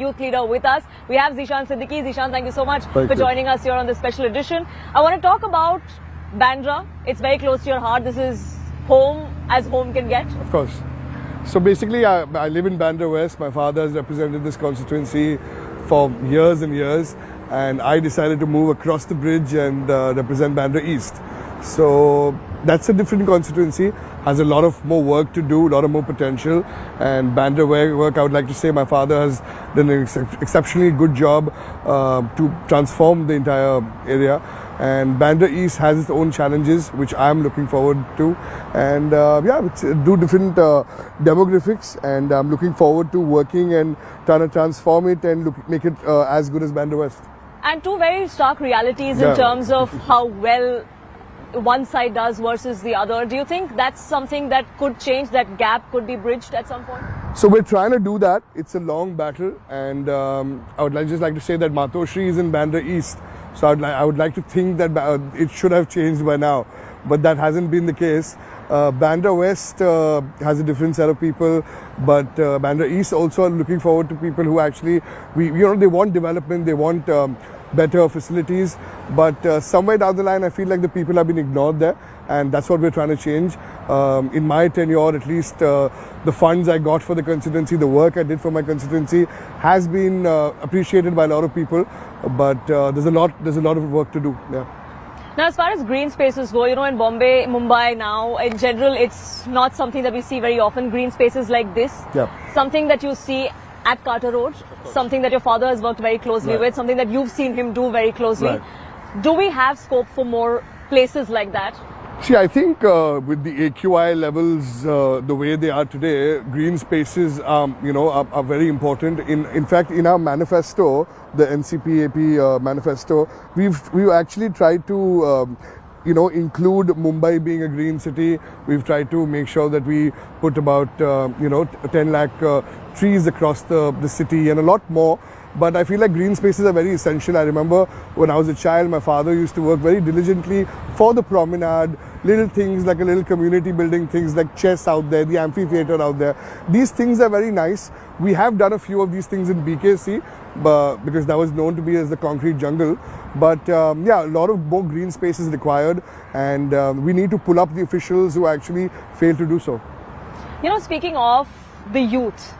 Youth leader with us. We have Zishan Siddiqui. Zishan, thank you so much for joining us here on this special edition. I want to talk about Bandra. It's very close to your heart. This is home as home can get. Of course. So basically, I live in Bandra West. My father has represented this constituency for years and years, and I decided to move across the bridge and represent Bandra East. So that's a different constituency, has a lot of more work to do, a lot of more potential. And Bandra work, I would like to say my father has done an exceptionally good job to transform the entire area. And Bandra East has its own challenges, which I'm looking forward to. And do different demographics, and I'm looking forward to working and trying to transform it and make it as good as Bandra West. And two very stark realities in terms of how well one side does versus the other. Do you think that's something that could change, that gap could be bridged at some point? So we're trying to do that. It's a long battle, and I would just like to say that Matoshri is in Bandra East. So I would like to think that it should have changed by now, but that hasn't been the case. Bandra West has a different set of people, but Bandra East also are looking forward to people who actually, they want development, they want better facilities, but somewhere down the line I feel like the people have been ignored there, and that's what we're trying to change. In my tenure, at least the funds I got for the constituency, the work I did for my constituency has been appreciated by a lot of people, but there's a lot of work to do. Yeah. Now, as far as green spaces go, in Mumbai now, in general, it's not something that we see very often, green spaces like this. Yeah. Something that you see at Carter Road, something that your father has worked very closely with, something that you've seen him do very closely. Do we have scope for more places like that? See, I think with the AQI levels the way they are today, green spaces are very important. In fact, in our manifesto, the NCP-AP manifesto, we've actually tried to include Mumbai being a green city. We've tried to make sure that we put about 10 lakh trees across the city and a lot more. But I feel like green spaces are very essential. I remember when I was a child, my father used to work very diligently for the promenade, little things like a little community building, things like chess out there, the amphitheater out there. These things are very nice. We have done a few of these things in BKC, because that was known to be as the concrete jungle. But a lot of more green space is required, and we need to pull up the officials who actually fail to do so. Speaking of the youth,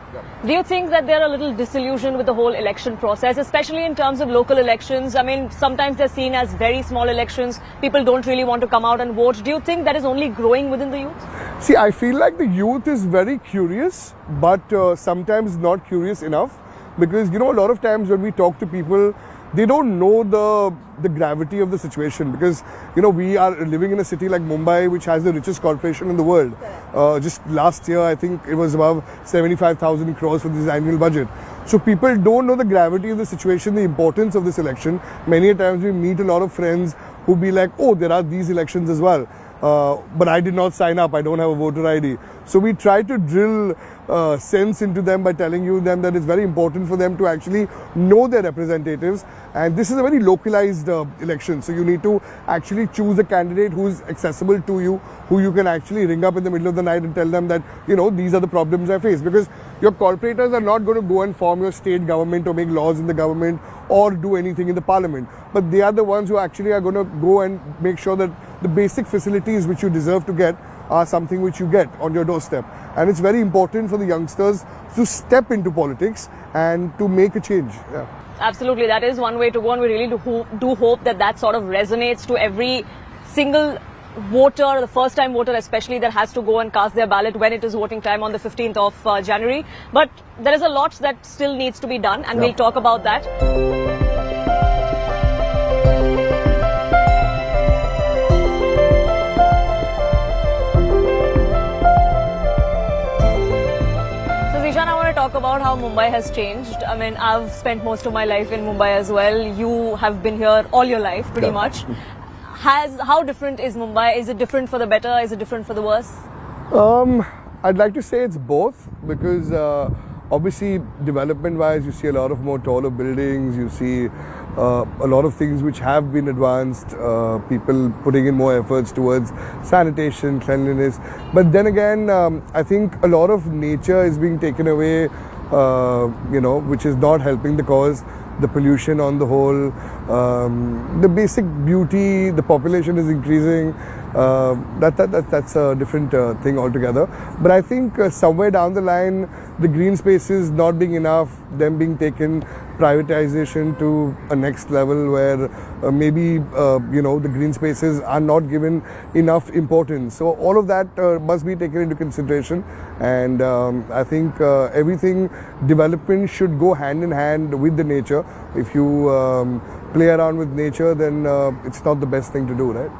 do you think that they're a little disillusioned with the whole election process, especially in terms of local elections? I mean, sometimes they're seen as very small elections. People don't really want to come out and vote. Do you think that is only growing within the youth? See, I feel like the youth is very curious, but sometimes not curious enough. Because, a lot of times when we talk to people, they don't know the gravity of the situation, because we are living in a city like Mumbai, which has the richest corporation in the world. Just last year, I think it was above 75,000 crores for this annual budget. So people don't know the gravity of the situation, the importance of this election. Many times we meet a lot of friends who be like, oh, there are these elections as well. But I did not sign up, I don't have a voter ID. So we try to drill sense into them by telling them that it's very important for them to actually know their representatives. And this is a very localized election. So you need to actually choose a candidate who is accessible to you, who you can actually ring up in the middle of the night and tell them that, these are the problems I face. Because your corporators are not going to go and form your state government or make laws in the government or do anything in the parliament. But they are the ones who actually are going to go and make sure that the basic facilities which you deserve to get are something which you get on your doorstep. And it's very important for the youngsters to step into politics and to make a change. Yeah. Absolutely, that is one way to go, and we really do hope that sort of resonates to every single voter, the first time voter especially, that has to go and cast their ballot when it is voting time on the 15th of January. But there is a lot that still needs to be done, and we'll talk about that. Talk about how Mumbai has changed. I mean, I've spent most of my life in Mumbai as well. You have been here all your life, pretty much. How different is Mumbai? Is it different for the better? Is it different for the worse? I'd like to say it's both, because obviously development-wise, you see a lot of more taller buildings. You see a lot of things which have been advanced, people putting in more efforts towards sanitation, cleanliness. But then again, I think a lot of nature is being taken away which is not helping the cause. The pollution on the whole, the basic beauty, the population is increasing. That's a different thing altogether. But I think somewhere down the line, the green spaces not being enough, them being taken, privatization to a next level where maybe the green spaces are not given enough importance. So all of that must be taken into consideration, and I think everything development should go hand in hand with the nature. If you play around with nature, then it's not the best thing to do, right?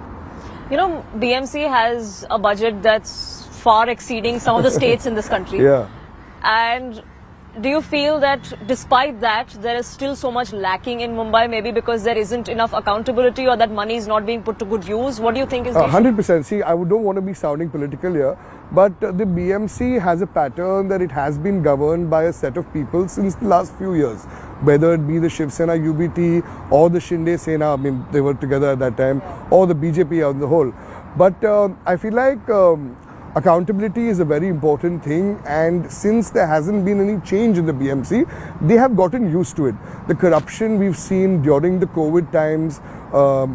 BMC has a budget that's far exceeding some of the states in this country. Yeah. And do you feel that despite that, there is still so much lacking in Mumbai, maybe because there isn't enough accountability or that money is not being put to good use? What do you think is the issue? 100%. See, I don't want to be sounding political here, but the BMC has a pattern that it has been governed by a set of people since the last few years. Whether it be the Shiv Sena UBT or the Shinde Sena, I mean, they were together at that time, or the BJP on the whole. But I feel like accountability is a very important thing, and since there hasn't been any change in the BMC, they have gotten used to it. The corruption we've seen during the COVID times,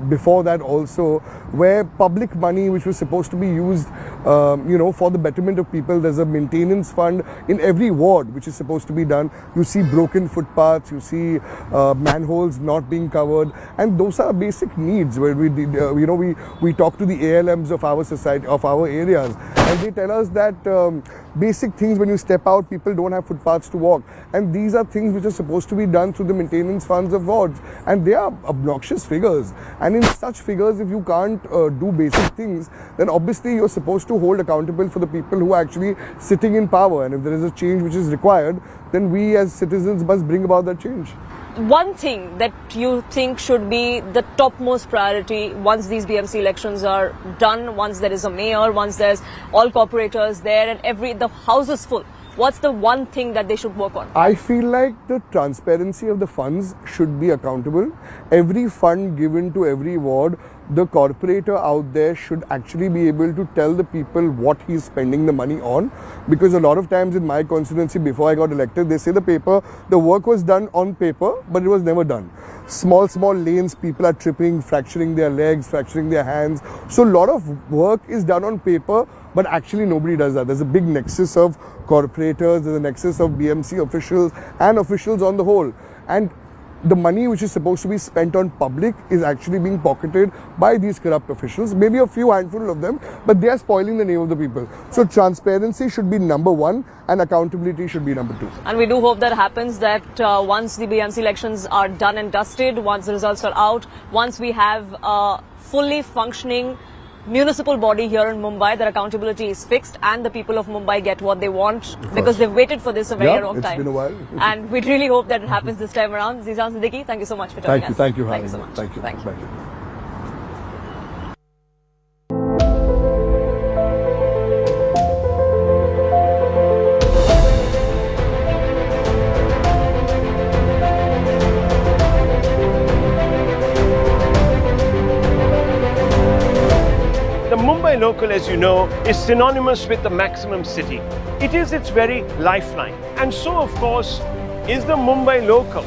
before that also, where public money which was supposed to be used for the betterment of people, there's a maintenance fund in every ward which is supposed to be done. You see broken footpaths, you see manholes not being covered, and those are basic needs where we talk to the ALMs of our society, of our areas, and they tell us that basic things, when you step out, people don't have footpaths to walk, and these are things which are supposed to be done through the maintenance funds of wards, and they are obnoxious figures. And in such figures, if you can't do basic things, then obviously you're supposed to hold accountable for the people who are actually sitting in power, and if there is a change which is required, then we as citizens must bring about that change. One thing that you think should be the topmost priority once these BMC elections are done, once there is a mayor, once there's all corporators there and the house is full, what's the one thing that they should work on? I feel like the transparency of the funds should be accountable. Every fund given to every ward, the corporator out there should actually be able to tell the people what he's spending the money on, because a lot of times in my constituency before I got elected, they say the work was done on paper, but it was never done. Small lanes, people are tripping, fracturing their legs, fracturing their hands. So a lot of work is done on paper, but actually nobody does that. There's a big nexus of corporators, there's a nexus of BMC officials and officials on the whole. And the money which is supposed to be spent on public is actually being pocketed by these corrupt officials, maybe a few handful of them, but they are spoiling the name of the people. So transparency should be number one and accountability should be number two. And we do hope that happens, that once the BMC elections are done and dusted, once the results are out, once we have a fully functioning municipal body here in Mumbai, their accountability is fixed and the people of Mumbai get what they want, because they've waited for this a very long time. It's been a while. And we really hope that it happens this time around. Zizan Siddiqui, thank you so much for joining us. Thank you. Thank you so much. Thank you. Thank you. The Mumbai local, as you know, is synonymous with the maximum city. It is its very lifeline. And so, of course, is the Mumbai local,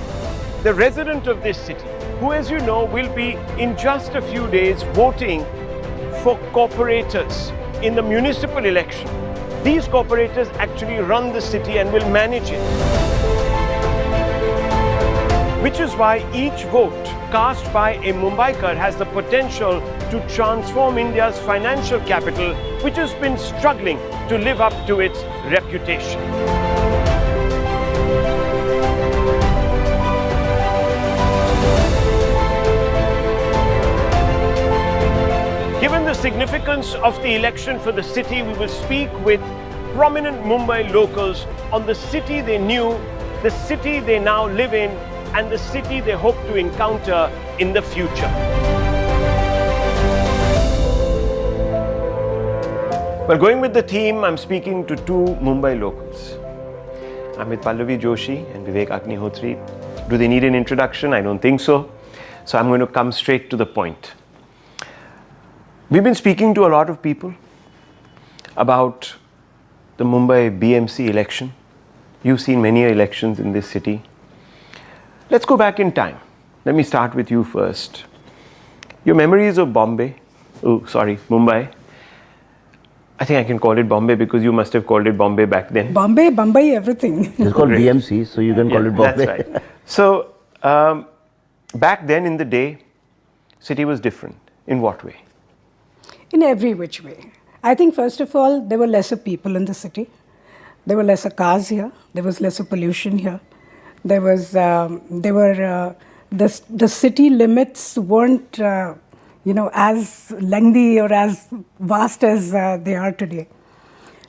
the resident of this city, who, as you know, will be in just a few days voting for corporators in the municipal election. These corporators actually run the city and will manage it. Which is why each vote cast by a Mumbaikar has the potential to transform India's financial capital, which has been struggling to live up to its reputation. Given the significance of the election for the city, we will speak with prominent Mumbai locals on the city they knew, the city they now live in, and the city they hope to encounter in the future. Well, going with the theme, I'm speaking to two Mumbai locals. I'm with Pallavi Joshi and Vivek Agnihotri. Do they need an introduction? I don't think so. So I'm going to come straight to the point. We've been speaking to a lot of people about the Mumbai BMC election. You've seen many elections in this city. Let's go back in time. Let me start with you first. Your memories of Mumbai. I think I can call it Bombay because you must have called it Bombay back then. Bombay, everything. It's called BMC, so you can call it Bombay. That's right. So, back then in the day, city was different. In what way? In every which way. I think first of all, there were lesser people in the city. There were lesser cars here. There was lesser pollution here. The city limits weren't, as lengthy or as vast as they are today.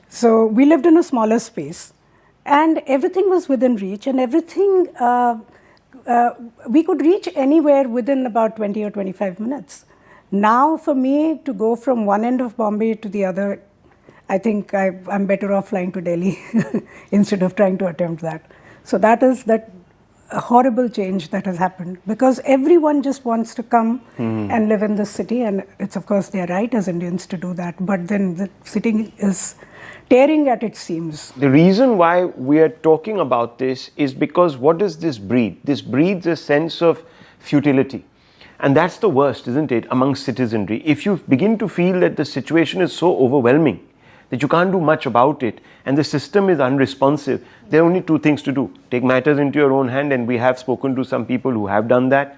So we lived in a smaller space, and everything was within reach, and everything we could reach anywhere within about 20 or 25 minutes. Now, for me to go from one end of Bombay to the other, I think I'm better off flying to Delhi instead of trying to attempt that. So that is that horrible change that has happened, because everyone just wants to come and live in this city, and it's of course their right as Indians to do that, but then the city is tearing at its seams. The reason why we are talking about this is because what does this breed? This breeds a sense of futility. And that's the worst, isn't it, amongst citizenry. If you begin to feel that the situation is so overwhelming that you can't do much about it and the system is unresponsive, there are only two things to do. Take matters into your own hand, and we have spoken to some people who have done that,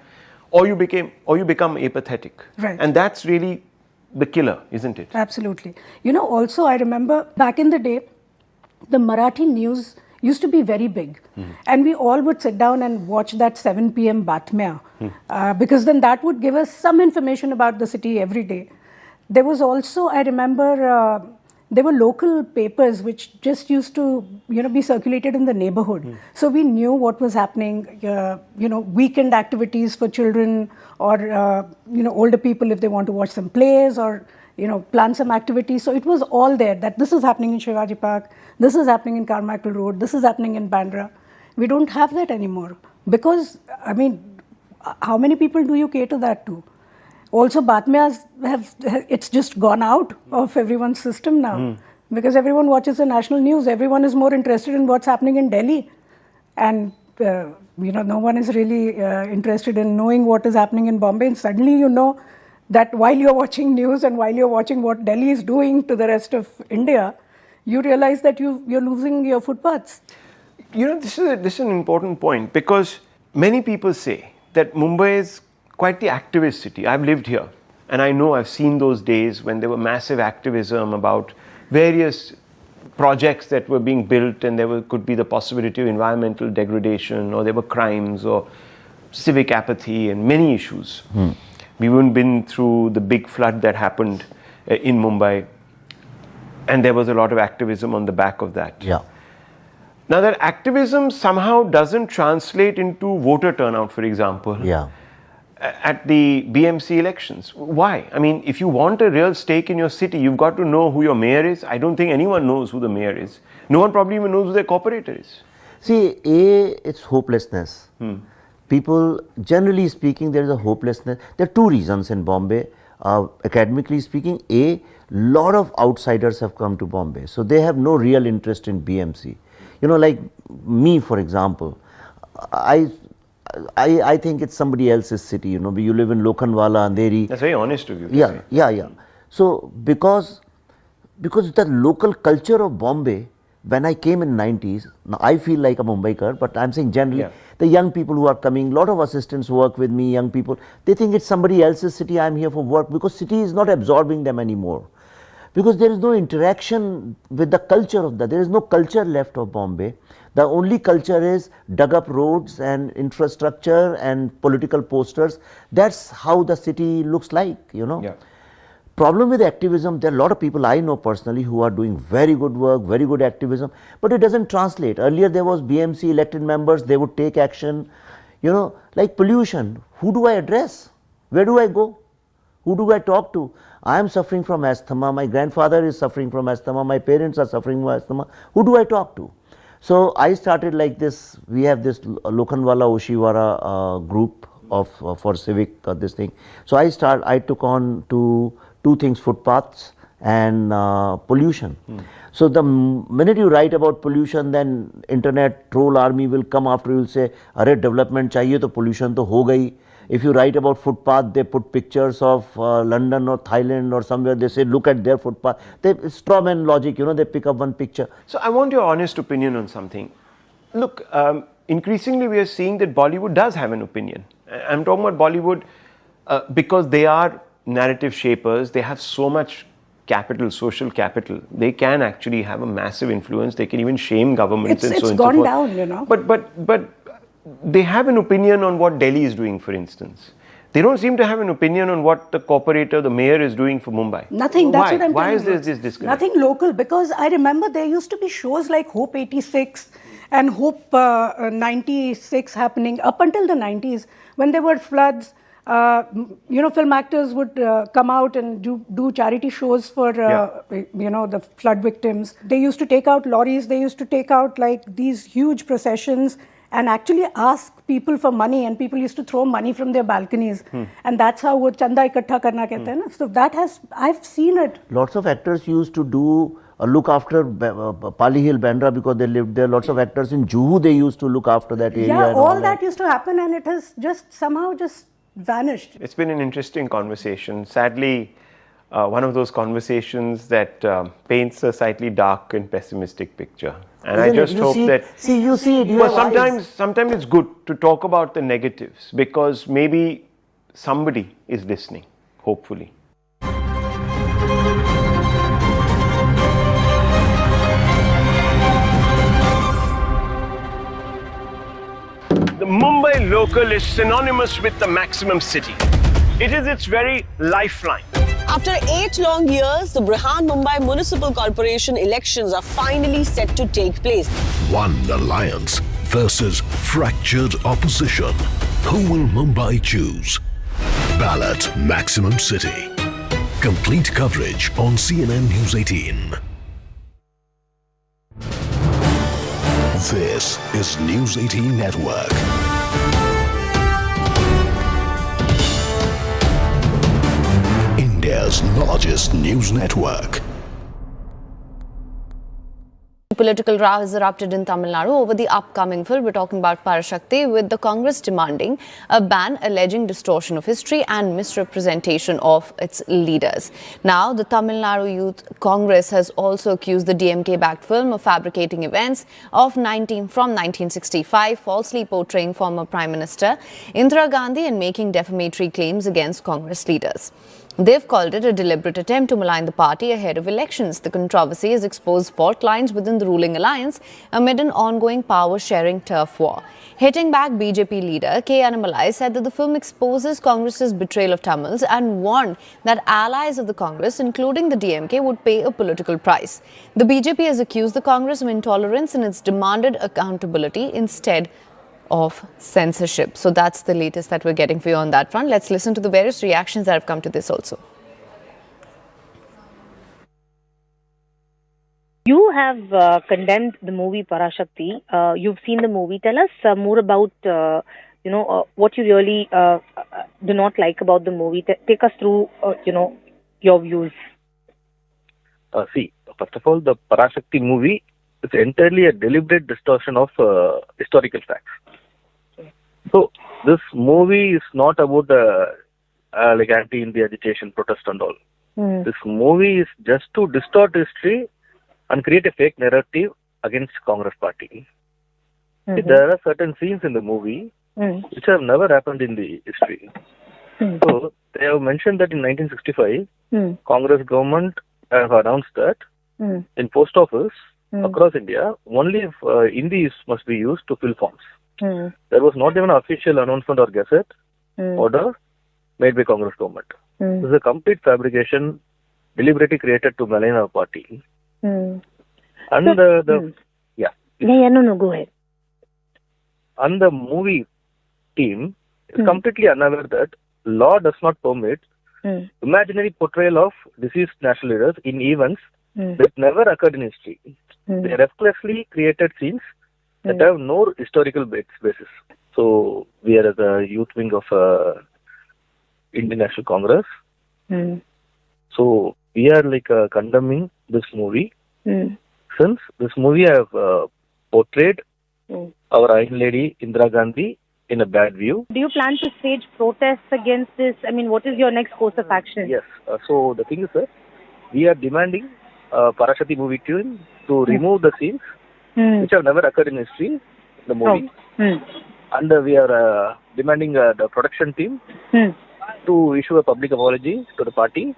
or you become apathetic. Right. And that's really the killer, isn't it? Absolutely. Also I remember back in the day, the Marathi news used to be very big. And we all would sit down and watch that 7 p.m. Batmya, because then that would give us some information about the city every day. There was also, I remember, there were local papers which just used to, be circulated in the neighborhood. So we knew what was happening, weekend activities for children or, older people if they want to watch some plays or, plan some activities. So it was all there, that this is happening in Shivaji Park, this is happening in Carmichael Road, this is happening in Bandra. We don't have that anymore because, how many people do you cater that to? Also, Batmyas it's just gone out of everyone's system now because everyone watches the national news. Everyone is more interested in what's happening in Delhi. And, no one is really interested in knowing what is happening in Bombay. And suddenly you know that while you're watching news and while you're watching what Delhi is doing to the rest of India, you realize that you're losing your footpaths. This is an important point because many people say that Mumbai is quite the activist city. I've lived here and I know I've seen those days when there were massive activism about various projects that were being built, and could be the possibility of environmental degradation, or there were crimes or civic apathy and many issues. We haven't been through the big flood that happened in Mumbai, and there was a lot of activism on the back of that. Yeah. Now that activism somehow doesn't translate into voter turnout, for example. Yeah. At the BMC elections. Why? If you want a real stake in your city, you've got to know who your mayor is. I don't think anyone knows who the mayor is. No one probably even knows who their corporator is. See, it's hopelessness. People, generally speaking, there is a hopelessness. There are two reasons in Bombay. Academically speaking, a lot of outsiders have come to Bombay. So they have no real interest in BMC. Like me, for example, I think it's somebody else's city, you live in Lokhandwala, Andheri. That's very honest of you. Yeah. So because the local culture of Bombay, when I came in 90s, now I feel like a Mumbaikar, but I'm saying generally, the young people who are coming, a lot of assistants work with me, young people, they think it's somebody else's city, I'm here for work, because city is not absorbing them anymore. Because there is no interaction with the culture of that. There is no culture left of Bombay. The only culture is dug up roads and infrastructure and political posters. That's how the city looks like, Yeah. Problem with activism, there are a lot of people I know personally who are doing very good work, very good activism, but it doesn't translate. Earlier there was BMC elected members, they would take action, like pollution. Who do I address? Where do I go? Who do I talk to? I am suffering from asthma, my grandfather is suffering from asthma, my parents are suffering from asthma. Who do I talk to? So I started like this, we have this Lokhandwala Oshiwara group for civic this thing. So I took on to two things, footpaths and pollution. So the minute you write about pollution, then internet troll army will come after you, will say, "Arey development chahiye to pollution to ho gayi." If you write about footpath, they put pictures of London or Thailand or somewhere. They say, "Look at their footpath." It's straw man logic, they pick up one picture. So I want your honest opinion on something. Look, increasingly we are seeing that Bollywood does have an opinion. I'm talking about Bollywood because they are narrative shapers. They have so much capital, social capital. They can actually have a massive influence. They can even shame governments and so on and so forth. It's gone down, But they have an opinion on what Delhi is doing, for instance. They don't seem to have an opinion on what the corporator, the mayor is doing for Mumbai. Nothing. That's what I'm Why telling is there you. this disconnect? Nothing local, because I remember there used to be shows like Hope 86 and Hope 96 happening up until the 90s when there were floods. Film actors would come out and do charity shows for the flood victims. They used to take out lorries. They used to take out like these huge processions and actually ask people for money, and people used to throw money from their balconies, and that's how wo chanda ikattha karna kehte hain na. So that I've seen it. Lots of actors used to do look after Pali Hill, Bandra, because they lived there. Lots of actors in Juhu, they used to look after that area. Yeah, and all that used to happen, and it has just somehow just vanished. It's been an interesting conversation. Sadly, one of those conversations that paints a slightly dark and pessimistic picture. And I just hope that... You see it. Well, sometimes it's good to talk about the negatives, because maybe somebody is listening, hopefully. The Mumbai local is synonymous with the maximum city. It is its very lifeline. After 8 long years, the Brihan Mumbai Municipal Corporation elections are finally set to take place. One alliance versus fractured opposition. Who will Mumbai choose? Ballot Maximum City. Complete coverage on CNN News 18. This is News 18 Network. India's largest news network. Political row has erupted in Tamil Nadu over the upcoming film. We're talking about Parashakti, with the Congress demanding a ban alleging distortion of history and misrepresentation of its leaders. Now, the Tamil Nadu Youth Congress has also accused the DMK-backed film of fabricating events from 1965, falsely portraying former Prime Minister Indira Gandhi and making defamatory claims against Congress leaders. They've called it a deliberate attempt to malign the party ahead of elections. The controversy has exposed fault lines within the ruling alliance amid an ongoing power-sharing turf war. Hitting back, BJP leader K. Annamalai said that the film exposes Congress's betrayal of Tamils and warned that allies of the Congress, including the DMK, would pay a political price. The BJP has accused the Congress of intolerance and it's demanded accountability instead of censorship. So that's the latest that we're getting for you on that front. Let's listen to the various reactions that have come to this also. You have condemned the movie Parashakti. You've seen the movie. Tell us more about, what you really do not like about the movie. Take us through, your views. See, first of all, the Parashakti movie is entirely a deliberate distortion of historical facts. So, this movie is not about like anti-India agitation, protest and all. This movie is just to distort history and create a fake narrative against Congress party. There are certain scenes in the movie which have never happened in the history. So, they have mentioned that in 1965, Congress government have announced that in post office across India, only Hindi must be used to fill forms. There was not even an official announcement or gazette order made by Congress government. This is a complete fabrication deliberately created to malign our party. And go ahead. And the movie team is completely unaware that law does not permit imaginary portrayal of deceased national leaders in events that never occurred in history. They recklessly created scenes that have no historical basis. So, we are the youth wing of Indian National Congress. So, we are like condemning this movie since this movie have portrayed our Iron Lady Indira Gandhi in a bad view. Do you plan to stage protests against this? I mean, what is your next course of action? Yes. So the thing is, sir, we are demanding Parashakti movie team to remove the scenes which have never occurred in history, the movie. And we are demanding the production team to issue a public apology to the party.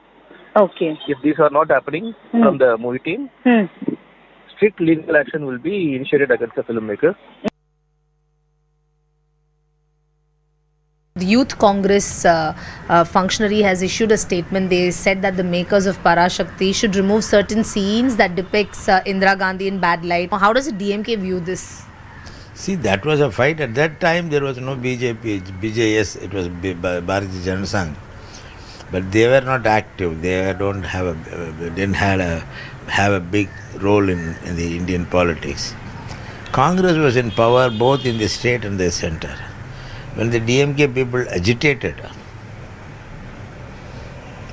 Okay. If these are not happening from the movie team, strict legal action will be initiated against the filmmakers. The Youth Congress functionary has issued a statement. They said that the makers of Parashakti should remove certain scenes that depicts Indira Gandhi in bad light. How does the DMK view this? See, that was a fight. At that time, there was no BJP, BJS. It was Bharatiya Janata Sangh. But they were not active. They didn't have a big role in the Indian politics. Congress was in power both in the state and the center. When the DMK people agitated,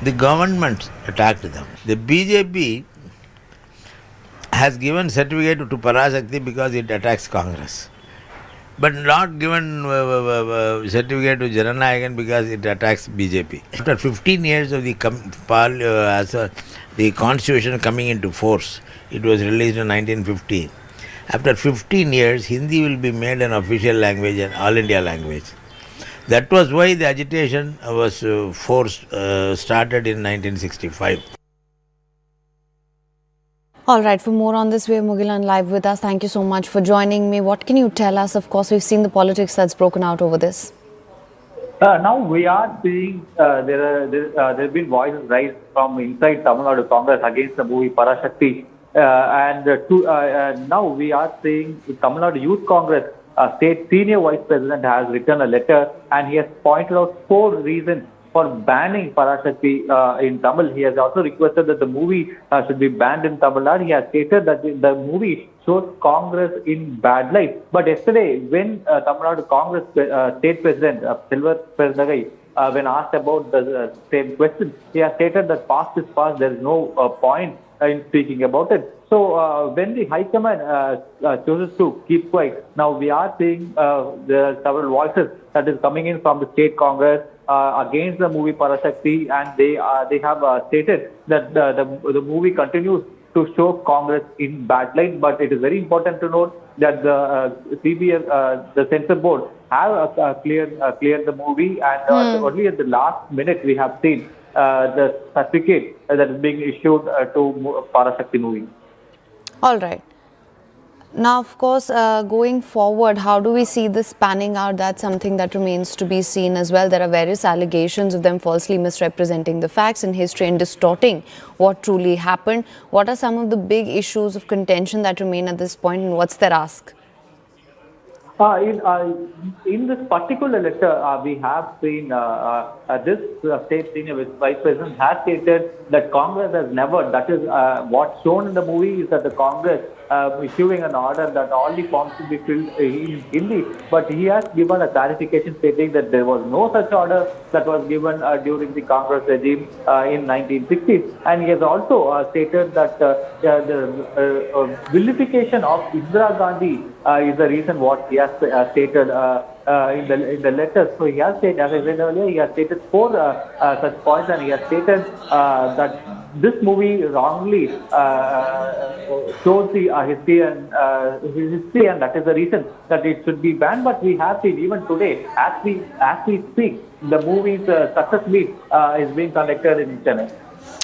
the government attacked them. The BJP has given certificate to Parashakti because it attacks Congress, but not given certificate to Jananayagan because it attacks BJP. After 15 years of the constitution coming into force, it was released in 1915. After 15 years, Hindi will be made an official language and all India language. That was why the agitation was started in 1965. All right, for more on this, we have Mugilan live with us. Thank you so much for joining me. What can you tell us? Of course, we've seen the politics that's broken out over this. Now we are seeing there have been voices raised from inside Tamil Nadu Congress against the movie Parashakti, and now we are seeing the Tamil Nadu Youth Congress state senior vice president has written a letter and he has pointed out 4 reasons for banning Parashakti in Tamil. He has also requested that the movie should be banned in Tamil Nadu. He has stated that the movie shows Congress in bad light. But yesterday, when Tamil Nadu Congress state president Silver Perdagai, when asked about the same question, he has stated that past is past. There is no point in speaking about it. So when the High Command chooses to keep quiet, now we are seeing there are several voices that is coming in from the state Congress against the movie Parashakti, and they have stated that the movie continues to show Congress in bad light. But it is very important to note that the CBS, the censor board, have cleared the movie, and only at the last minute we have seen the certificate that is being issued to Parashakti movie. All right. Now, of course, going forward, how do we see this panning out? That's something that remains to be seen as well. There are various allegations of them falsely misrepresenting the facts in history and distorting what truly happened. What are some of the big issues of contention that remain at this point, and what's their ask? In this particular letter, we have seen this state senior vice president has stated that Congress has never, that is what's shown in the movie is that the Congress issuing an order that all the forms should be filled in Hindi, but he has given a clarification stating that there was no such order that was given during the Congress regime in 1960s, and he has also stated that the vilification of Indira Gandhi is the reason what he has stated in the letter. So he has stated, as I said earlier, he has stated 4 such points, and he has stated that this movie wrongly shows the history, and that is the reason that it should be banned. But we have seen even today, as we speak, the movie's success meet is being conducted in Chennai.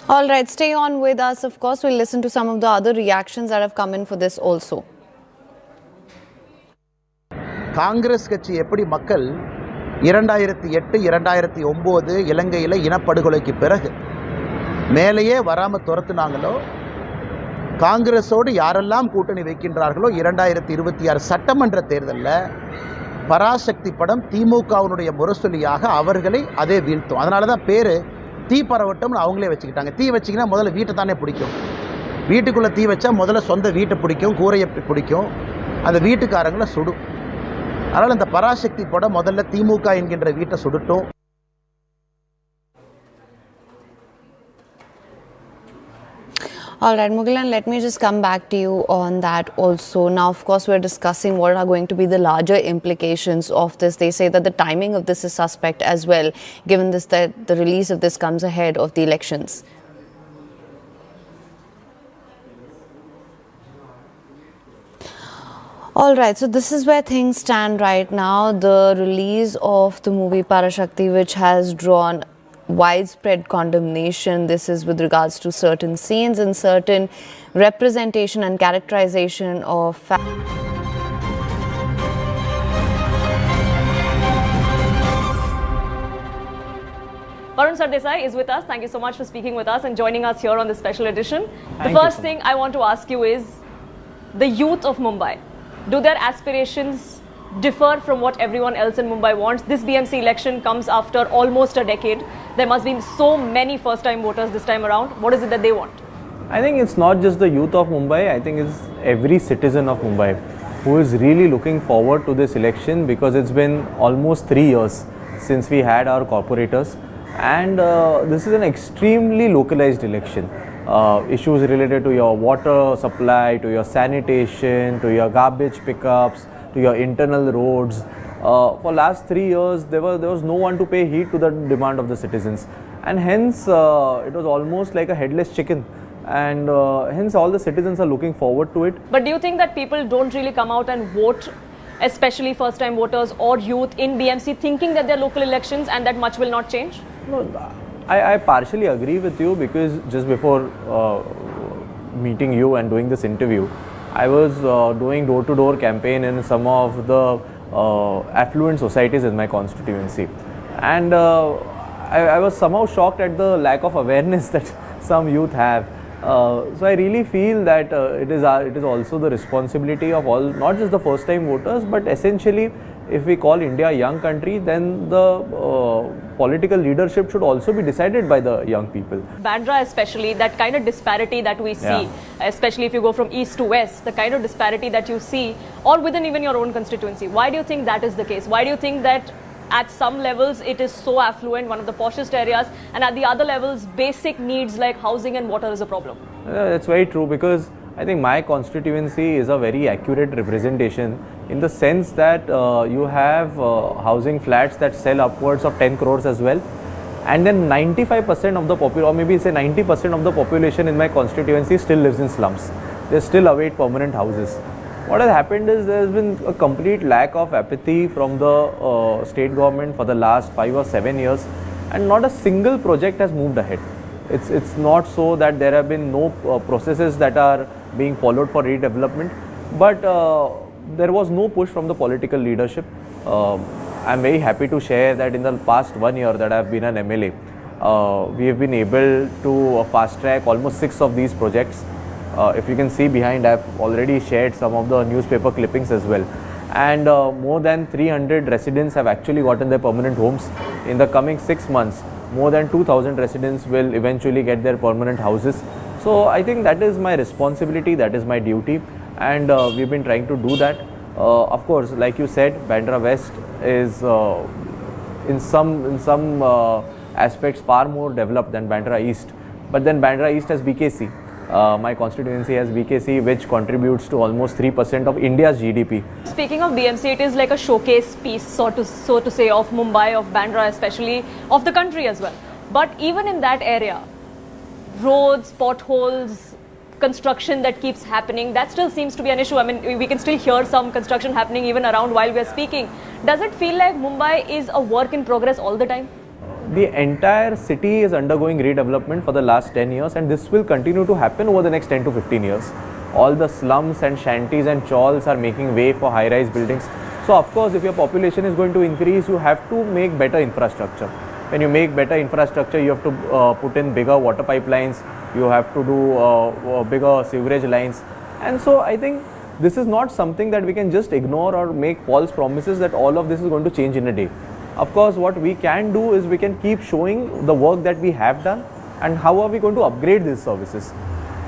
All right, stay on with us. Of course, we'll listen to some of the other reactions that have come in for this also. Congress கட்சி எப்படி மக்கள் 2008-2009 இலங்கையில் இனப்படுகொலைக்கு பிறகு மேலேயே வராமல் துரத்துனாங்களோ, காங்கிரஸோடு யாரெல்லாம் கூட்டணி வைக்கின்றார்களோ 2026 சட்டமன்ற தேர்தலில் பராசக்தி படம் திமுகவினுடைய முரசொலியாக அவர்களை அதே வீழ்த்தும். அதனால தான் பேர் தீ பரவட்டம்னு அவங்களே வச்சுக்கிட்டாங்க. தீ வச்சிங்கன்னா முதல்ல வீட்டை தானே பிடிக்கும். வீட்டுக்குள்ளே தீ வச்சா முதல்ல சொந்த வீட்டை பிடிக்கும், கூரையை பிடிக்கும், அந்த வீட்டுக்காரங்களை சுடும். அதனால் இந்த பராசக்தி படம் முதல்ல திமுக என்கின்ற வீட்டை சுடட்டும். All right, Mugilan, let me just come back to you on that also. Now, of course, we're discussing what are going to be the larger implications of this. They say that the timing of this is suspect as well, given this that the release of this comes ahead of the elections. All right, so this is where things stand right now. The release of the movie Parashakti, which has drawn widespread condemnation. This is with regards to certain scenes and certain representation and characterization of Varun Sardesai is with us. Thank you so much for speaking with us and joining us here on this special edition. The first thing I want to ask you is the youth of Mumbai. Do their aspirations differ from what everyone else in Mumbai wants? This BMC election comes after almost a decade. There must be so many first-time voters this time around. What is it that they want? I think it's not just the youth of Mumbai. I think it's every citizen of Mumbai who is really looking forward to this election, because it's been almost 3 years since we had our corporators, and this is an extremely localized election. Issues related to your water supply, to your sanitation, to your garbage pickups, to your internal roads. For last 3 years, there was no one to pay heed to the demand of the citizens, and hence it was almost like a headless chicken, and hence all the citizens are looking forward to it. But do you think that people don't really come out and vote, especially first-time voters or youth in BMC, thinking that they're local elections and that much will not change? No, I partially agree with you, because just before meeting you and doing this interview, I was doing door-to-door campaign in some of the affluent societies in my constituency, and I was somehow shocked at the lack of awareness that some youth have. So I really feel that it is also the responsibility of all, not just the first-time voters, but essentially, if we call India a young country, then the political leadership should also be decided by the young people. Bandra especially, that kind of disparity that we see, especially if you go from east to west, the kind of disparity that you see, or within even your own constituency. Why do you think that is the case? Why do you think that at some levels it is so affluent, one of the poshest areas, and at the other levels basic needs like housing and water is a problem? That's very true, because I think my constituency is a very accurate representation, in the sense that you have housing flats that sell upwards of 10 crores as well, and then 95% of the population, or maybe say 90% of the population in my constituency still lives in slums. They still await permanent houses. What has happened is there has been a complete lack of apathy from the state government for the last 5 or 7 years, and not a single project has moved ahead. It's not so that there have been no processes that are being followed for redevelopment, but there was no push from the political leadership. I'm very happy to share that in the past 1 year that I've been an MLA, we have been able to fast track almost 6 of these projects. If you can see behind, I've already shared some of the newspaper clippings as well. And more than 300 residents have actually gotten their permanent homes. In the coming 6 months, more than 2,000 residents will eventually get their permanent houses. So I think that is my responsibility, that is my duty, and we've been trying to do that. Of course, like you said, Bandra West is in some aspects far more developed than Bandra East. But then Bandra East has BKC. My constituency has BKC, which contributes to almost 3% of India's GDP. Speaking of BMC, it is like a showcase piece, so to say, of Mumbai, of Bandra especially, of the country as well. But even in that area, roads, potholes, construction that keeps happening, that still seems to be an issue. I mean, we can still hear some construction happening even around while we are speaking. Does it feel like Mumbai is a work in progress all the time? The entire city is undergoing redevelopment for the last 10 years, and this will continue to happen over the next 10 to 15 years. All the slums and shanties and chawls are making way for high-rise buildings. So of course, if your population is going to increase, you have to make better infrastructure. When you make better infrastructure, you have to put in bigger water pipelines, you have to do bigger sewerage lines. And so I think this is not something that we can just ignore or make false promises that all of this is going to change in a day. Of course, what we can do is we can keep showing the work that we have done and how are we going to upgrade these services.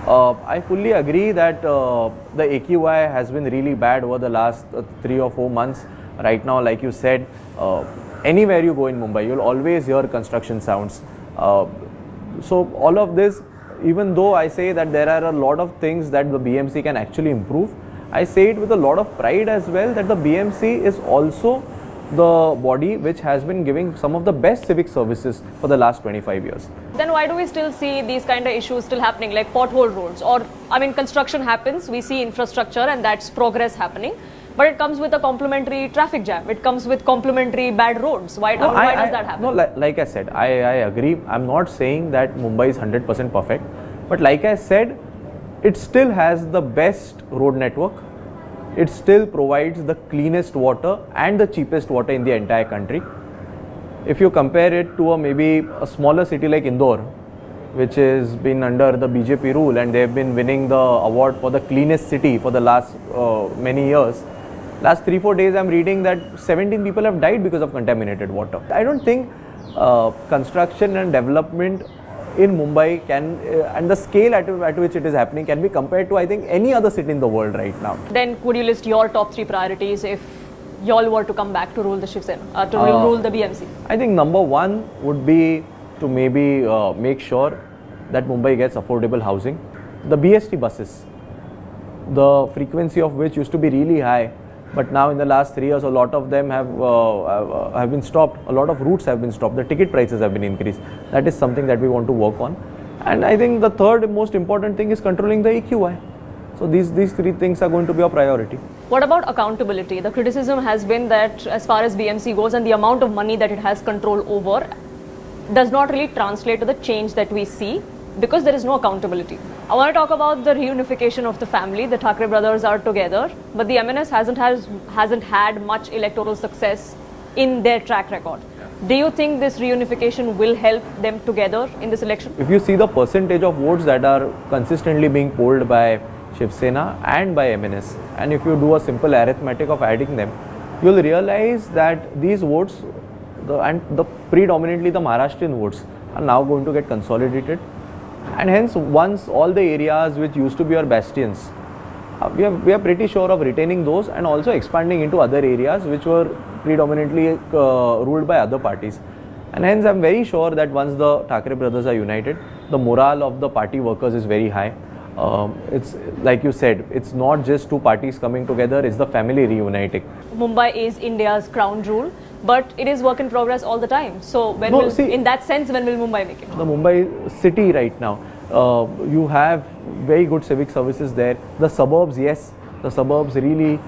I fully agree that the AQI has been really bad over the last 3 or 4 months. Right now, like you said, anywhere you go in Mumbai, you'll always hear construction sounds. So all of this even though I say that there are a lot of things that the BMC can actually improve, I say it with a lot of pride as well that the BMC is also the body which has been giving some of the best civic services for the last 25 years. Then why do we still see these kind of issues still happening, like pothole roads? Or, I mean, construction happens, we see infrastructure and that's progress happening. But it comes with a complementary traffic jam. It comes with complementary bad roads. Why does that happen? No, like I said, I agree. I'm not saying that Mumbai is 100% perfect. But like I said, it still has the best road network. It still provides the cleanest water and the cheapest water in the entire country. If you compare it to maybe a smaller city like Indore, which has been under the BJP rule and they have been winning the award for the cleanest city for the last many years. Last 3-4 days I'm reading that 17 people have died because of contaminated water. I don't think construction and development in Mumbai can and the scale at which it is happening can be compared to, I think, any other city in the world right now. Then could you list your top 3 priorities if y'all were to come back to rule the Shiv Sena, to rule the BMC? I think number 1 would be to maybe make sure that Mumbai gets affordable housing. The BST buses, the frequency of which used to be really high, but now in the last 3 years a lot of them have been stopped. A lot of routes have been stopped. The ticket prices have been increased. That is something that we want to work on. And I think the third most important thing is controlling the AQI. So these 3 things are going to be a priority. What about accountability? The criticism has been that as far as BMC goes and the amount of money that it has control over does not really translate to the change that we see because there is no accountability. I want to talk about the reunification of the family. The Thackeray brothers are together, but the MNS hasn't had much electoral success in their track record. Do you think this reunification will help them together in this election? If you see the percentage of votes that are consistently being polled by Shiv Sena and by MNS, and if you do a simple arithmetic of adding them, you will realize that these votes, predominantly the Maharashtrian votes, are now going to get consolidated. And hence, once all the areas which used to be our bastions, we are pretty sure of retaining those and also expanding into other areas which were predominantly ruled by other parties. And hence, I'm very sure that once the Thackeray brothers are united, the morale of the party workers is very high. It's like you said, it's not just 2 parties coming together, it's the family reuniting. Mumbai is India's crown jewel, but it is work in progress all the time. So in that sense, when will Mumbai make it? The Mumbai city right now, you have very good civic services there. The suburbs, yes, the suburbs really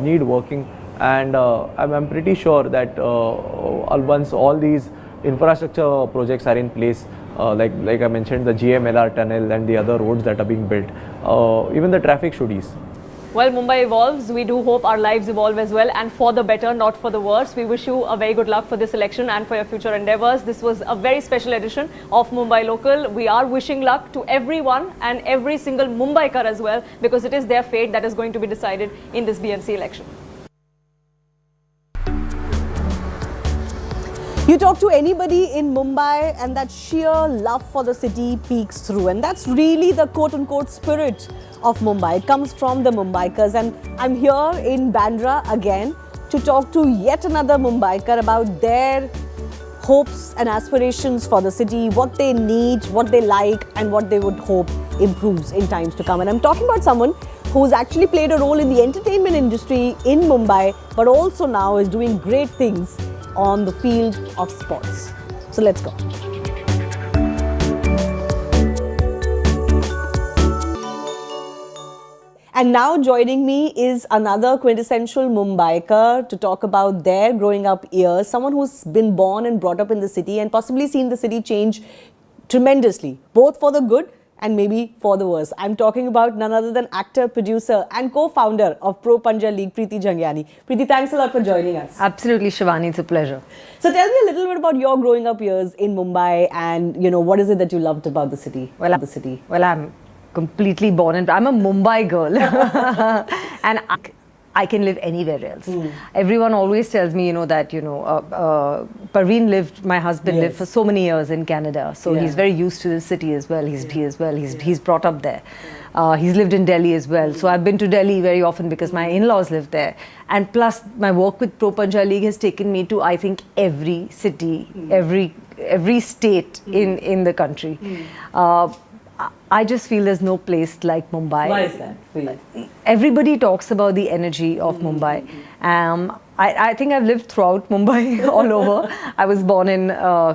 need working, and I'm pretty sure that once all these infrastructure projects are in place, like I mentioned, the GMLR tunnel and the other roads that are being built, even the traffic should ease. Well, Mumbai evolves. We do hope our lives evolve as well, and for the better, not for the worse. We wish you a very good luck for this election and for your future endeavours. This was a very special edition of Mumbai Local. We are wishing luck to everyone and every single Mumbaikar as well, because it is their fate that is going to be decided in this BMC election. You talk to anybody in Mumbai and that sheer love for the city peeks through, and that's really the quote-unquote spirit of Mumbai. It comes from the Mumbaikars, and I'm here in Bandra again to talk to yet another Mumbaikar about their hopes and aspirations for the city, what they need, what they like, and what they would hope improves in times to come. And I'm talking about someone who's actually played a role in the entertainment industry in Mumbai, but also now is doing great things on the field of sports. So let's go. And now joining me is another quintessential Mumbaikar to talk about their growing up years, someone who's been born and brought up in the city and possibly seen the city change tremendously, both for the good and maybe for the worse. I'm talking about none other than actor, producer and co-founder of Pro Punja League, Preeti Jhangiani. Preeti, thanks a lot for joining us. Absolutely, Shivani, it's a pleasure. So tell me a little bit about your growing up years in Mumbai and, you know, what is it that you loved about the city? Well, I'm completely born and I'm a Mumbai girl and I can live anywhere else. Everyone always tells me, that, Parveen lived, my husband lived for so many years in Canada. So he's very used to the city as well. He's brought up there. He's lived in Delhi as well. So I've been to Delhi very often because my in-laws live there. And plus my work with Pro Punja League has taken me to, I think, every city, every state in the country. I just feel there's no place like Mumbai. Why is that for you? Everybody talks about the energy of Mumbai. I think I've lived throughout Mumbai all over. I was born in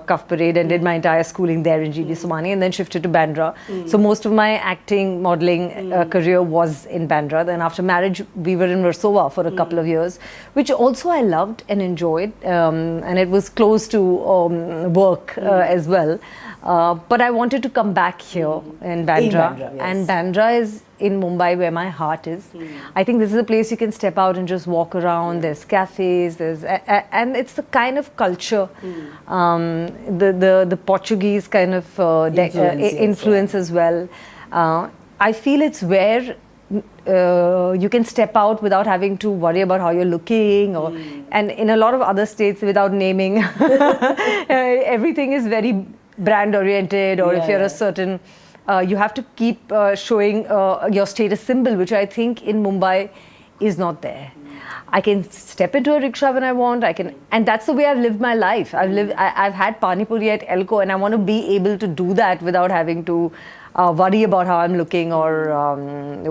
Cuff Parade and did my entire schooling there in GB Somani and then shifted to Bandra. So most of my acting, modelling career was in Bandra. Then after marriage, we were in Versova for a couple of years, which also I loved and enjoyed. And it was close to work as well. But I wanted to come back here in Bandra. Bandra, yes. And Bandra is in Mumbai where my heart is. I think this is a place you can step out and just walk around. There's cafes, and it's the kind of culture, the Portuguese kind of influence as well. I feel it's where you can step out without having to worry about how you're looking, and in a lot of other states, without naming, everything is very brand oriented, or if you're a certain you have to keep showing your status symbol, which I think in Mumbai is not there. I can step into a rickshaw when I want. And that's the way I've lived my life. I've had pani puri at Elko, and I want to be able to do that without having to worry about how I'm looking or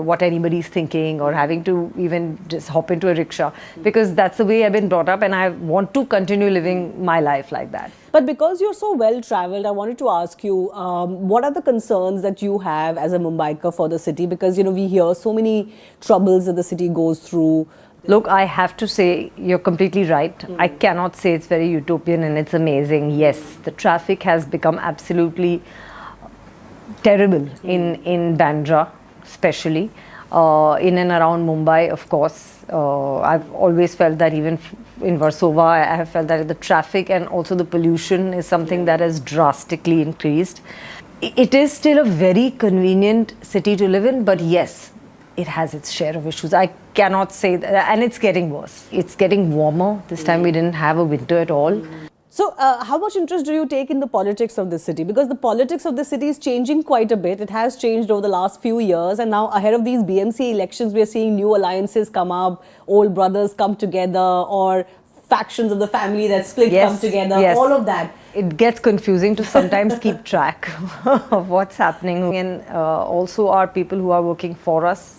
what anybody's thinking, or having to even just hop into a rickshaw, because that's the way I've been brought up, and I want to continue living my life like that. But because you're so well travelled, I wanted to ask you, what are the concerns that you have as a Mumbaiker for the city? Because, you know, we hear so many troubles that the city goes through. Look, I have to say, you're completely right. I cannot say it's very utopian and it's amazing. Yes, the traffic has become absolutely terrible in Bandra, especially. In and around Mumbai, of course. I've always felt that even in Versova, I have felt that the traffic and also the pollution is something that has drastically increased. It is still a very convenient city to live in, but yes, it has its share of issues. I cannot say that, and it's getting worse. It's getting warmer. This time we didn't have a winter at all. So, how much interest do you take in the politics of this city? Because the politics of the city is changing quite a bit. It has changed over the last few years, and now ahead of these BMC elections, we are seeing new alliances come up, old brothers come together, or factions of the family that split come together, all of that. It gets confusing to sometimes keep track of what's happening. And also our people who are working for us,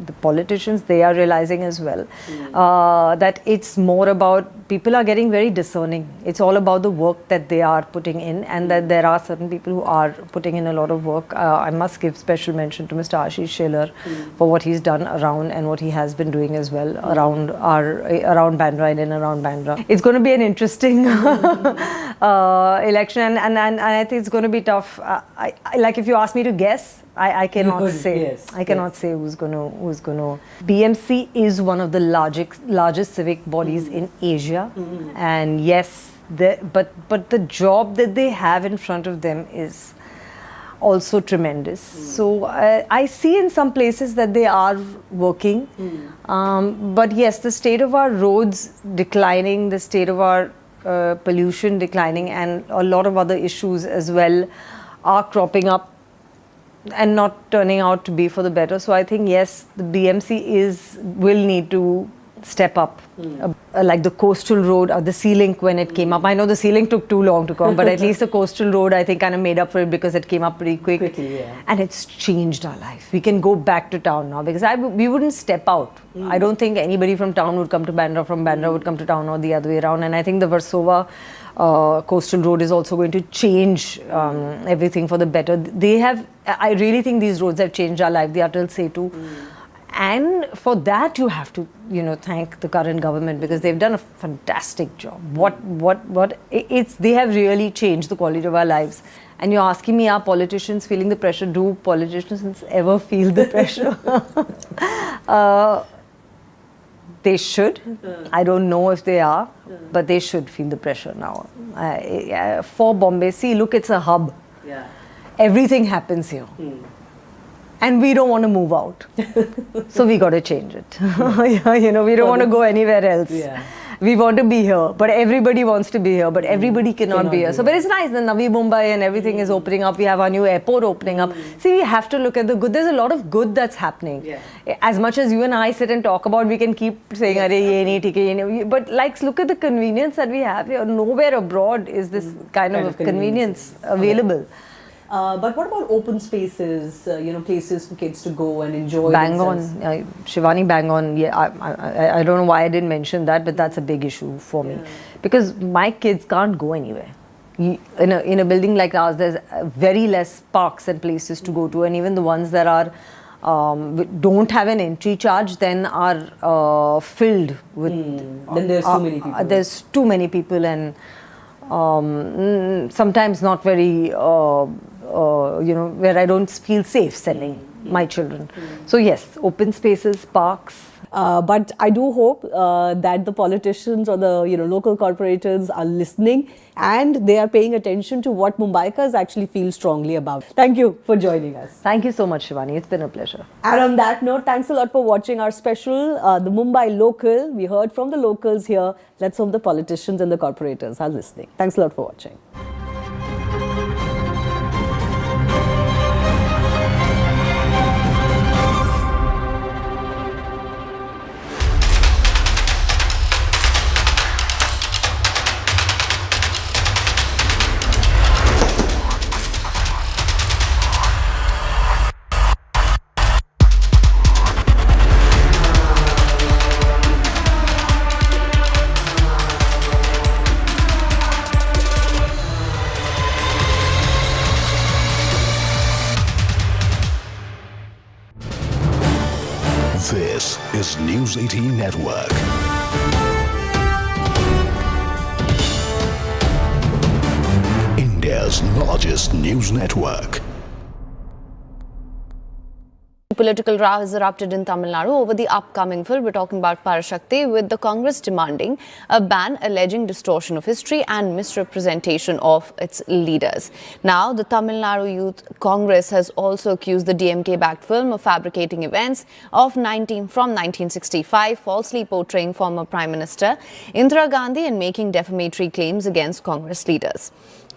the politicians, they are realizing as well that it's more about, people are getting very discerning. It's all about the work that they are putting in, and that there are certain people who are putting in a lot of work. I must give special mention to Mr. Ashish Shelar for what he's done around, and what he has been doing as well around Bandra and in around Bandra. It's going to be an interesting election, and I think it's going to be tough. Like if you ask me to guess, I cannot say. I cannot say who's going to. BMC is one of the largest civic bodies in Asia, and yes, but the job that they have in front of them is also tremendous. So I see in some places that they are working, but yes, the state of our roads declining, the state of our pollution declining, and a lot of other issues as well are cropping up and not turning out to be for the better. So I think yes, the BMC will need to step up. Like the coastal road or the sea link, when it came up, I know the sea link took too long to come, but at least the coastal road I think kind of made up for it, because it came up pretty quickly, and it's changed our life. We can go back to town now, because we wouldn't step out. I don't think anybody from town would come to Bandra, from Bandra would come to town, or the other way around. And I think the Versova coastal road is also going to change everything for the better. I really think these roads have changed our life, the Atal Setu. And for that you have to, thank the current government, because they've done a fantastic job. They have really changed the quality of our lives. And you're asking me, are politicians feeling the pressure? Do politicians ever feel the pressure? They should. I don't know if they are, but they should feel the pressure now. For Bombay, see, look, it's a hub. Everything happens here. And we don't want to move out. So we got to change it. We don't want to go anywhere else. We want to be here, but everybody wants to be here, but everybody cannot be here. So, but it's nice, the Navi Mumbai and everything is opening up. We have our new airport opening up. See, we have to look at the good. There's a lot of good that's happening. As much as you and I sit and talk about, we can keep saying, but look at the convenience that we have here. Nowhere abroad is this kind of convenience available. But what about open spaces, places for kids to go and enjoy Bang on, themselves? Shivani, bang on. Yeah, I don't know why I didn't mention that, but that's a big issue for me because my kids can't go anywhere. In a building like ours, there's very less parks and places to go to, and even the ones that are don't have an entry charge, then are filled with. Then there's too many people. There's too many people, and sometimes not very. Where I don't feel safe sending my children. So yes, open spaces, parks. But I do hope that the politicians or the local corporators are listening and they are paying attention to what Mumbaikas actually feel strongly about. Thank you for joining us. Thank you so much, Shivani. It's been a pleasure. And on that note, thanks a lot for watching our special, the Mumbai Local. We heard from the locals here. Let's hope the politicians and the corporators are listening. Thanks a lot for watching. This is News 18 Network. India's largest news network. Political row has erupted in Tamil Nadu over the upcoming film. We're talking about Parashakti, with the Congress demanding a ban alleging distortion of history and misrepresentation of its leaders. Now, the Tamil Nadu Youth Congress has also accused the DMK-backed film of fabricating events from 1965, falsely portraying former Prime Minister Indira Gandhi and making defamatory claims against Congress leaders.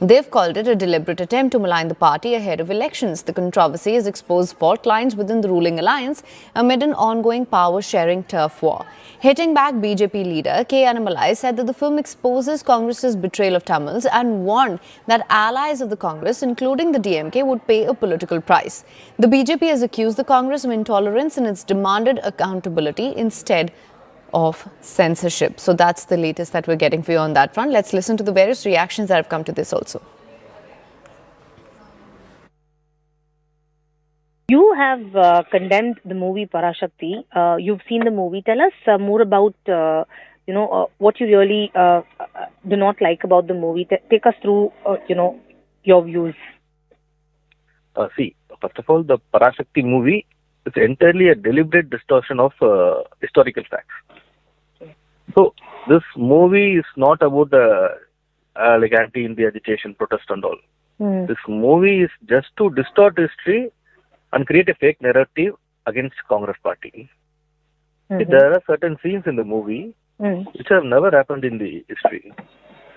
They've called it a deliberate attempt to malign the party ahead of elections. The controversy has exposed fault lines within the ruling alliance amid an ongoing power-sharing turf war. Hitting back, BJP leader K. Annamalai said that the film exposes Congress's betrayal of Tamils and warned that allies of the Congress, including the DMK, would pay a political price. The BJP has accused the Congress of intolerance and it's demanded accountability instead of censorship. So that's the latest that we're getting for you on that front. Let's listen to the various reactions that have come to this also. You have condemned the movie Parashakti. You've seen the movie. Tell us more about what you really do not like about the movie. Take us through your views. See, first of all, the Parashakti movie is entirely a deliberate distortion of historical facts. So this movie is not about like anti-India agitation, protest and all. This movie is just to distort history and create a fake narrative against Congress party. There are certain scenes in the movie which have never happened in the history.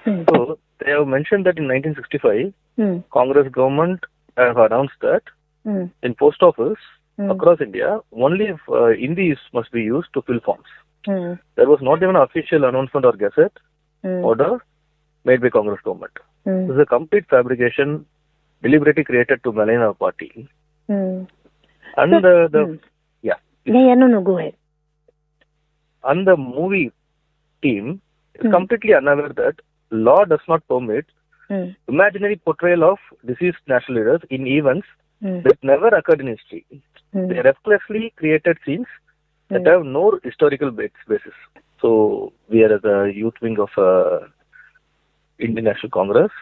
So they have mentioned that in 1965, Congress government have announced that in post office across India, only if Hindi must be used to fill forms. There was not even an official announcement or gazette order made by Congress government. This is a complete fabrication deliberately created to malign our party. And no, go ahead. And the movie team is completely unaware that law does not permit imaginary portrayal of deceased national leaders in events that never occurred in history. They recklessly created scenes that have no historical basis. So we are the youth wing of Indian National Congress.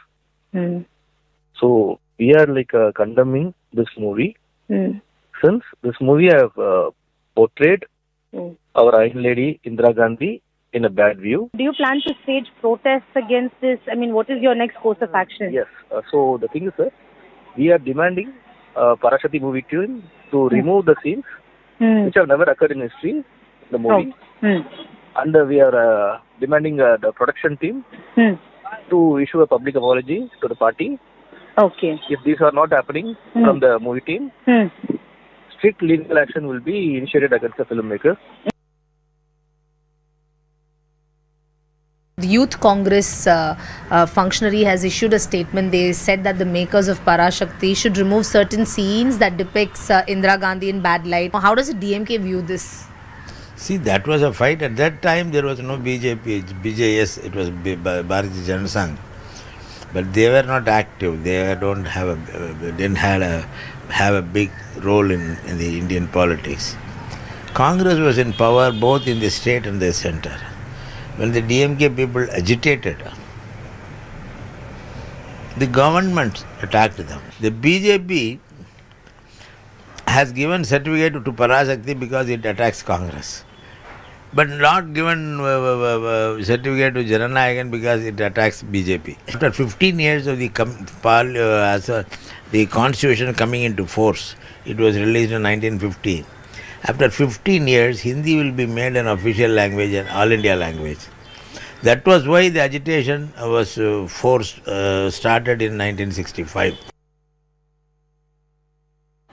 So we are like condemning this movie since this movie have portrayed our Iron Lady Indira Gandhi in a bad view. Do you plan to stage protests against this? I mean, what is your next course of action? Yes. So the thing is that we are demanding Parashakti movie team to remove the scenes which have never occurred in history, the movie. And we are demanding the production team to issue a public apology to the party. Okay. If these are not happening from the movie team, strict legal action will be initiated against the filmmakers. The youth Congress functionary has issued a statement. They said that the makers of Parashakti should remove certain scenes that depicts Indira Gandhi in bad light. How does the DMK view this? See, that was a fight. At that time, there was no BJP, BJS, it was Bharatiya Janata Sangh. But they were not active. They didn't have a big role in the Indian politics. Congress was in power both in the state and the center. When the DMK people agitated, the government attacked them. The BJP has given certificate to Parashakti because it attacks Congress, but not given certificate to Jananayagan because it attacks BJP. After 15 years of the constitution coming into force, it was released in 1950. After 15 years, Hindi will be made an official language and all India language. That was why the agitation was started in 1965.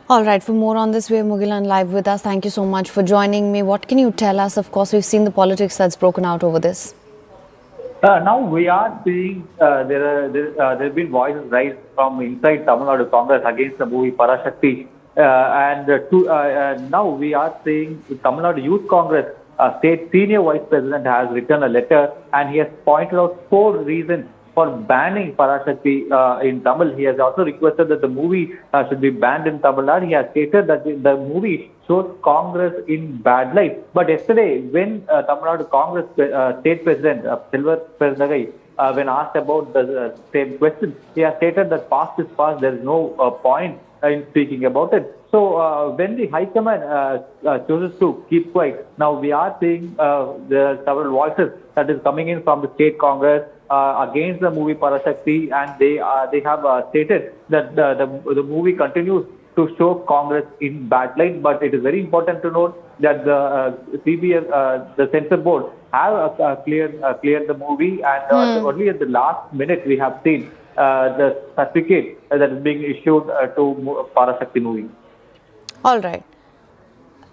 All right, for more on this, we have Mugilan live with us. Thank you so much for joining me. What can you tell us? Of course, we've seen the politics that's broken out over this. Now we are seeing there have been voices rise from inside Tamil Nadu Congress against the movie Parashakti. Now we are seeing Tamil Nadu Youth Congress state senior vice president has written a letter and he has pointed out 4 reasons for banning Parashakti in Tamil. He has also requested that the movie should be banned in Tamil Nadu. He has stated that the movie shows Congress in bad light. But yesterday, when Tamil Nadu Congress state president Silver Pernagai, when asked about the same question, he has stated that past is past. There is no point in speaking about it. So when the High Command chooses to keep quiet, now we are seeing there are several voices that is coming in from the state Congress against the movie Parashakti, and they have stated that the movie continues to show Congress in bad light. But it is very important to note that the CBS, the censor board, have cleared the movie, and only at the last minute we have seen the certificate that is being issued to Parashakti movie. All right.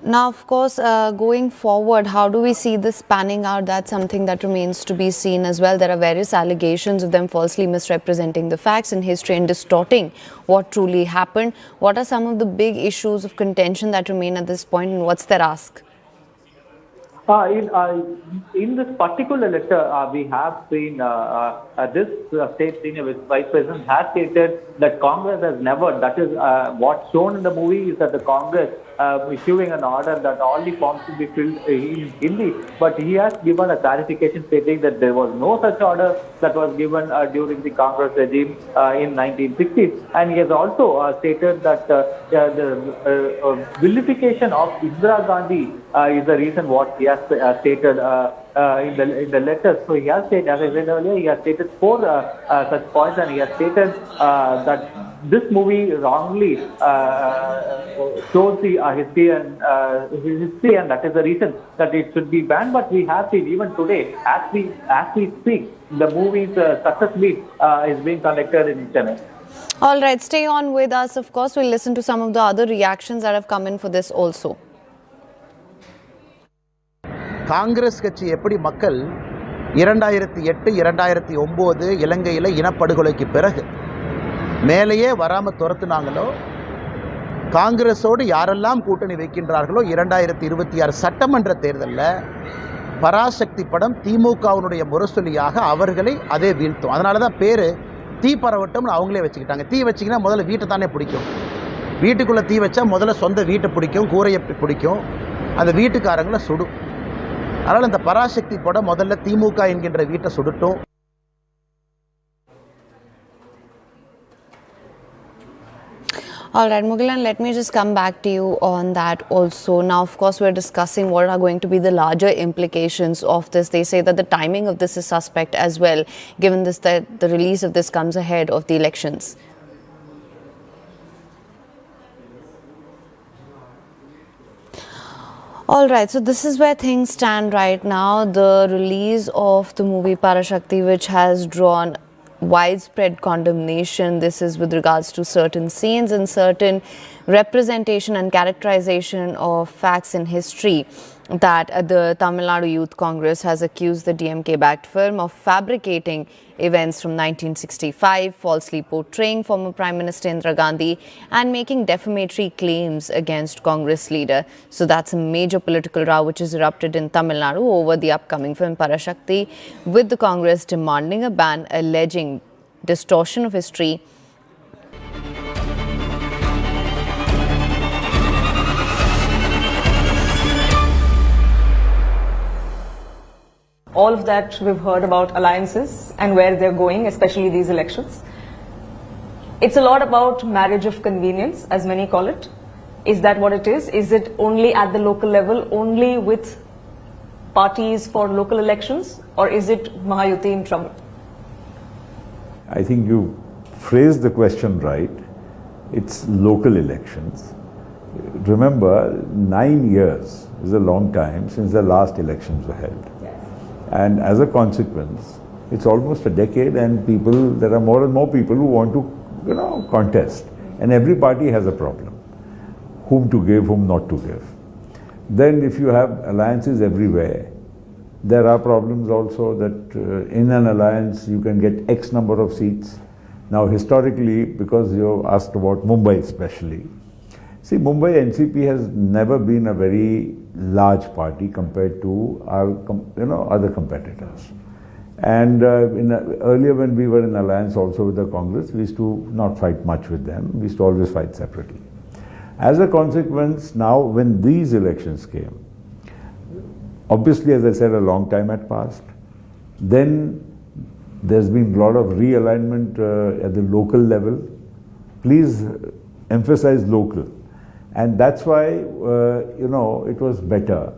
Now, of course, going forward, how do we see this panning out? That's something that remains to be seen as well. There are various allegations of them falsely misrepresenting the facts in history and distorting what truly happened. What are some of the big issues of contention that remain at this point, and what's their ask? In this particular letter, we have seen this state senior vice president has stated that Congress has never, that is what's shown in the movie is that the Congress issuing an order that all the forms should be filled in Hindi, but he has given a clarification stating that there was no such order that was given during the Congress regime in 1960s, and he has also stated that the vilification of Indira Gandhi is the reason what he has stated in the letter. So he has stated, as I said earlier, he has stated 4 such points, and he has stated that this movie wrongly shows the history and that is the reason that it should be banned. But we have seen even today, as we speak, the movie's success meet is being conducted in Chennai. All right, stay on with us. Of course, we'll listen to some of the other reactions that have come in for this also. Congress கட்சி எப்படி மக்கள் 2008 2009 இலங்கையில் இனப்படுகொலைக்கு பிறகு மேலேயே வராமல் துரத்துனாங்களோ, காங்கிரஸோடு யாரெல்லாம் கூட்டணி வைக்கின்றார்களோ 2026 சட்டமன்ற தேர்தலில் பராசக்தி படம் திமுகவினுடைய முரசொலியாக அவர்களை அதே வீழ்த்தும். அதனால தான் பேர் தீ பரவட்டம்னு அவங்களே வச்சுக்கிட்டாங்க. தீ வச்சிங்கன்னா முதல்ல வீட்டை தானே பிடிக்கும். வீட்டுக்குள்ளே தீ வச்சா முதல்ல சொந்த வீட்டை பிடிக்கும், கூரையை பிடிக்கும், அந்த வீட்டுக்காரங்களை சுடும். அதனால் இந்த பராசக்தி படம் முதல்ல திமுக என்கின்ற வீட்டை சுடட்டும். All right, Mugilan, let me just come back to you on that also. Now, of course, we're discussing what are going to be the larger implications of this. They say that the timing of this is suspect as well, given this that the release of this comes ahead of the elections. All right, so this is where things stand right now. The release of the movie Parashakti, which has drawn widespread condemnation. This is with regards to certain scenes and certain representation and characterization of facts in history. that the Tamil Nadu Youth Congress has accused the DMK-backed firm of fabricating events from 1965, falsely portraying former Prime Minister Indira Gandhi and making defamatory claims against Congress leader. So that's a major political row which has erupted in Tamil Nadu over the upcoming film Parashakti, with the Congress demanding a ban alleging distortion of history. All of that we've heard about alliances and where they're going, especially these elections. It's a lot about marriage of convenience, as many call it. Is that what it is? Is it only at the local level, only with parties for local elections, or is it Mahayuti in trouble? I think you phrased the question right. It's local elections. Remember, 9 years is a long time since the last elections were held. And as a consequence, it's almost a decade, and there are more and more people who want to, contest. And every party has a problem. Whom to give, whom not to give. Then if you have alliances everywhere, there are problems also that in an alliance you can get X number of seats. Now historically, because you asked about Mumbai especially, see, Mumbai NCP has never been a very large party compared to our, other competitors. And earlier when we were in alliance also with the Congress, we used to not fight much with them. We used to always fight separately. As a consequence, now when these elections came, obviously, as I said, a long time had passed. Then there's been a lot of realignment at the local level. Please emphasize local. And that's why, it was better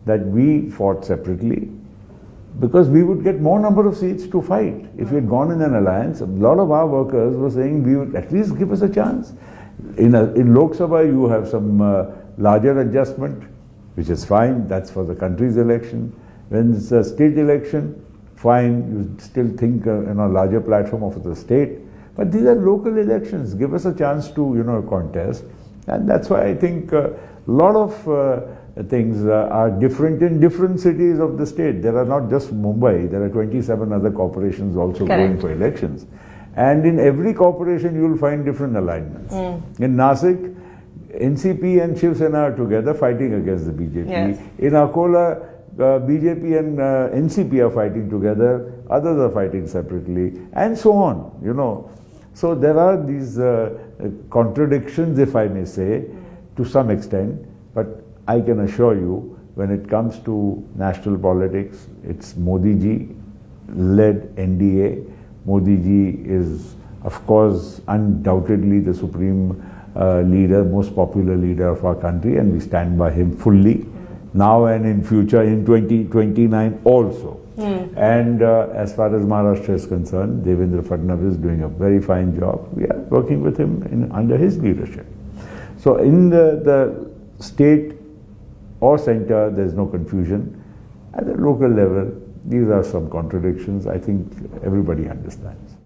that we fought separately, because we would get more number of seats to fight. If we had gone in an alliance, a lot of our workers were saying, we would at least give us a chance. In Lok Sabha, you have some larger adjustment, which is fine. That's for the country's election. When it's a state election, fine. You still think a larger platform of the state. But these are local elections. Give us a chance to, contest. And that's why I think a lot of things are different in different cities of the state. There are not just Mumbai, there are 27 other corporations also going for elections. And in every corporation you will find different alignments. In Nasik, NCP and Shiv Sena are together fighting against the BJP. Yes. In Akola, BJP and NCP are fighting together, others are fighting separately, and so on, So there are these contradictions, if I may say, to some extent, but I can assure you, when it comes to national politics, it's Modi ji led NDA. Modi ji is, of course, undoubtedly the supreme leader, most popular leader of our country, and we stand by him fully, now and in future, in 2029 also. And as far as Maharashtra is concerned, Devendra Fadnavis is doing a very fine job. We are working with him under his leadership. So in the state or center, there is no confusion. At the local level, these are some contradictions. I think everybody understands.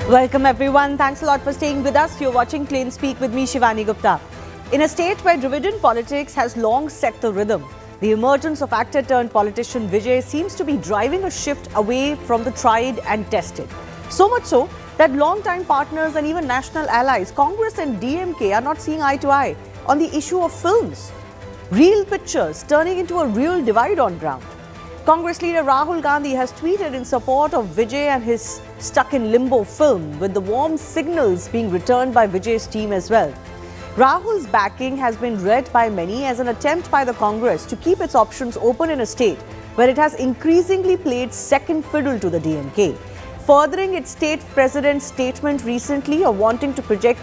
Welcome everyone. Thanks a lot for staying with us. You're watching Clean Speak with me, Shivani Gupta. In a state where Dravidian politics has long set the rhythm, the emergence of actor-turned-politician Vijay seems to be driving a shift away from the tried and tested. So much so that long-time partners and even national allies, Congress and DMK, are not seeing eye to eye on the issue of films. Real pictures turning into a real divide on ground. Congress leader Rahul Gandhi has tweeted in support of Vijay and his Stuck in Limbo film, with the warm signals being returned by Vijay's team as well. Rahul's backing has been read by many as an attempt by the Congress to keep its options open in a state where it has increasingly played second fiddle to the DMK, furthering its state president's statement recently of wanting to project